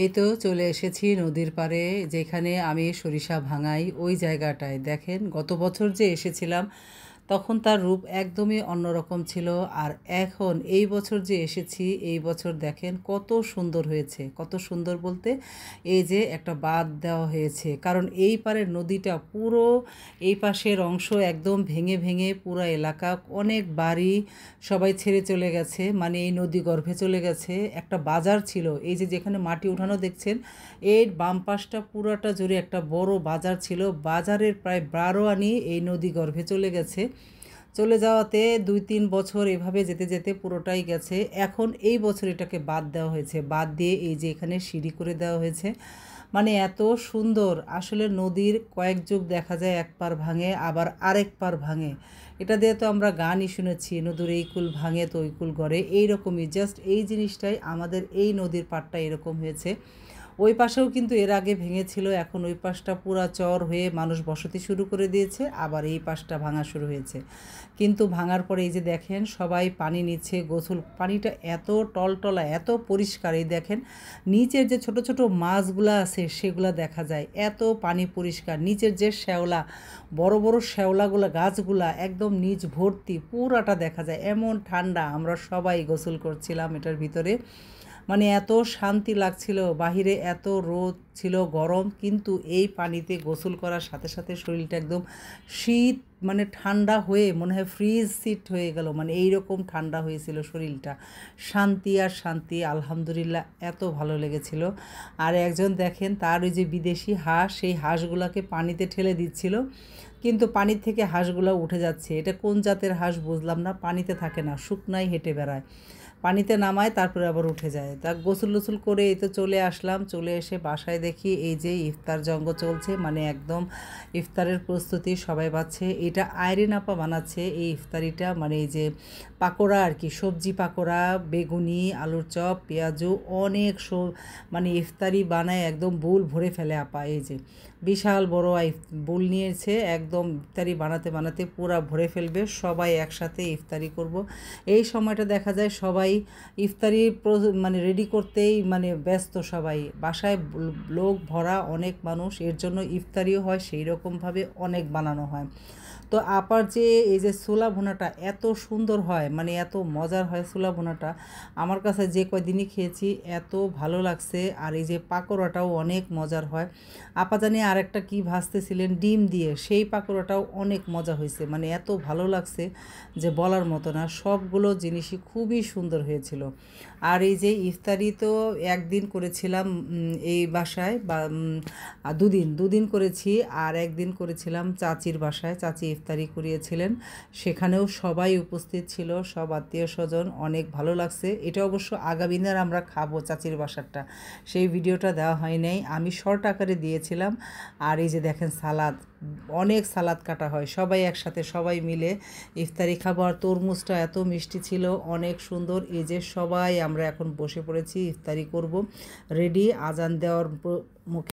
এই তো চলে এসেছি নদীর পাড়ে, যেখানে আমি সরিষা ভাঙাই ওই জায়গাটায়। দেখেন, গত বছর যে এসেছিলাম তখন তার রূপ একদমই অন্যরকম ছিল। আর এখন এই বছর যে এসেছি, এই বছর দেখেন কত সুন্দর হয়েছে। কত সুন্দর বলতে, এই যে একটা বাঁধ দেওয়া হয়েছে, কারণ এই পারের নদীটা পুরো, এই পাশের অংশ একদম ভেঙে ভেঙে পুরো এলাকা, অনেক বাড়ি সবাই ছেড়ে চলে গেছে, মানে এই নদী গর্ভে চলে গেছে। একটা বাজার ছিল, এই যে যেখানে মাটি উঠানো দেখছেন, এর বাম পাশটা পুরাটা জুড়ে একটা বড় বাজার ছিল। বাজারের প্রায় 12 আনি এই নদী গর্ভে চলে গেছে। চলে যাওয়াতে 2-3 বছর এভাবে যেতে যেতে পুরোটাই গেছে। এখন এই বছর এটাকে বাদ দেওয়া হয়েছে, বাদ দিয়ে এই যে এখানে সিঁড়ি করে দেওয়া হয়েছে। মানে এত সুন্দর, আসলে নদীর কয়েক যুগ দেখা যায় এক পার ভাঙে আবার আরেক পার ভাঙে। এটা দিয়ে তো আমরা গানই শুনেছি, নদীর এই কুল ভাঙে তো ওই কুল গড়ে, এইরকমই জাস্ট এই জিনিসটাই আমাদের এই নদীর পাড়টা এরকম হয়েছে। ওই পাশেও কিন্তু এর আগে ভেঙেছিল, এখন ওই পাশটা পুরা চর হয়ে মানুষ বসতি শুরু করে দিয়েছে, আবার এই পাশটা ভাঙা শুরু হয়েছে। কিন্তু ভাঙার পরে এই যে দেখেন সবাই পানি নিচ্ছে, গোসল, পানিটা এত টলটলা, এত পরিষ্কার। এই দেখেন নিচের যে ছোট ছোট মাছগুলা আছে সেগুলা দেখা যায়, এত পানি পরিষ্কার। নিচের যে শ্যাওলা, বড় বড় শ্যাওলাগুলা, গাছগুলা একদম নিচ ভর্তি, পুরাটা দেখা যায়। এমন ঠান্ডা, আমরা সবাই গোসল করছিলাম এটার ভিতরে। মানে এত শান্তি লাগছিল। বাহিরে এত রোদ ছিল, গরম, কিন্তু এই পানিতে গোসল করার সাথে সাথে শরীরটা একদম শীত, মানে ঠান্ডা হয়ে মনে হয় ফ্রিজ সিট হয়ে গেল, মানে এইরকম ঠান্ডা হয়েছিল শরীরটা। শান্তি আর শান্তি, আলহামদুলিল্লাহ, এত ভালো লেগেছিল। আর একজন দেখেন, তার ওই যে বিদেশি হাঁস, সেই হাঁসগুলাকে পানিতে ঠেলে দিচ্ছিল, কিন্তু পানির থেকে হাঁসগুলো উঠে যাচ্ছে। এটা কোন জাতের হাঁস বুঝলাম না, পানিতে থাকে না, শুকনায় হেঁটে বেড়ায়, পানিতে নামায় তারপরে আবার উঠে যায়। তা গোসল টোসল করে এই তো চলে আসলাম। চলে এসে বাসায় দেখি এই যে ইফতার জঙ্গ চলছে, মানে একদম ইফতারের প্রস্তুতি সবাই পাচ্ছে। এটা আইরিন আপা বানাচ্ছে এই ইফতারিটা, মানে এই যে পাকোড়া আর কি, সবজি পাকোড়া, বেগুনি, আলুর চপ, পেঁয়াজু, অনেক মানে ইফতারি বানায় একদম বুল ভরে ফেলে আপা। এই যে বিশাল বড় বুল নিয়েছে, একদম ইফতারি বানাতে বানাতে পুরা ভরে ফেলবে। সবাই একসাথে ইফতারি করব। এই সময়টা দেখা যায় সবাই ইফতারি মানে রেডি করতেই মানে ব্যস্ত সবাই, বাসায় লোক ভরা, অনেক মানুষ, এর জন্য ইফতারিও হয় সেই রকমভাবে অনেক বানানো হয়। তো আপার যে এই যে ছোলা ভুনাটা এত সুন্দর হয়, মানে এত মজার হয় ছোলা ভুনাটা, আমার কাছে যে কয়দিনই খেয়েছি এত ভালো লাগছে। আর এই যে পাকোড়াটাও অনেক মজার হয়। আপা জানি আরেকটা কি ভাজতেছিলেন ডিম দিয়ে, সেই পাকোড়াটাও অনেক মজা হয়েছে, মানে এত ভালো লাগছে যে বলার মতো না। সবগুলো জিনিসই খুবই সুন্দর হয়েছিল। আর এই যে ইফতারি তো একদিন করেছিলাম এই বাসায়, বা দুদিন দুদিন করেছি। আর একদিন করেছিলাম চাচির বাসায়, চাচি ইফতারি করিয়েছিলেন, সেখানেও সবাই উপস্থিত ছিল, সব আত্মীয় স্বজন, অনেক ভালো লাগছে। এটা অবশ্য আগামী দিন আমরা খাবো চাচির বাসারটা, সেই ভিডিওটা দেওয়া হয় নাই, আমি শর্ট আকারে দিয়েছিলাম। আর এই যে দেখেন সালাদ, অনেক সালাদ কাটা হয়, সবাই একসাথে সবাই মিলে ইফতারি খাবো। আর তরমুজটা এত মিষ্টি ছিল, অনেক সুন্দর। এই যে সবাই আমরা এখন বসে পড়েছি, ইফতারি করব, রেডি, আজান দেওয়ার মুখে।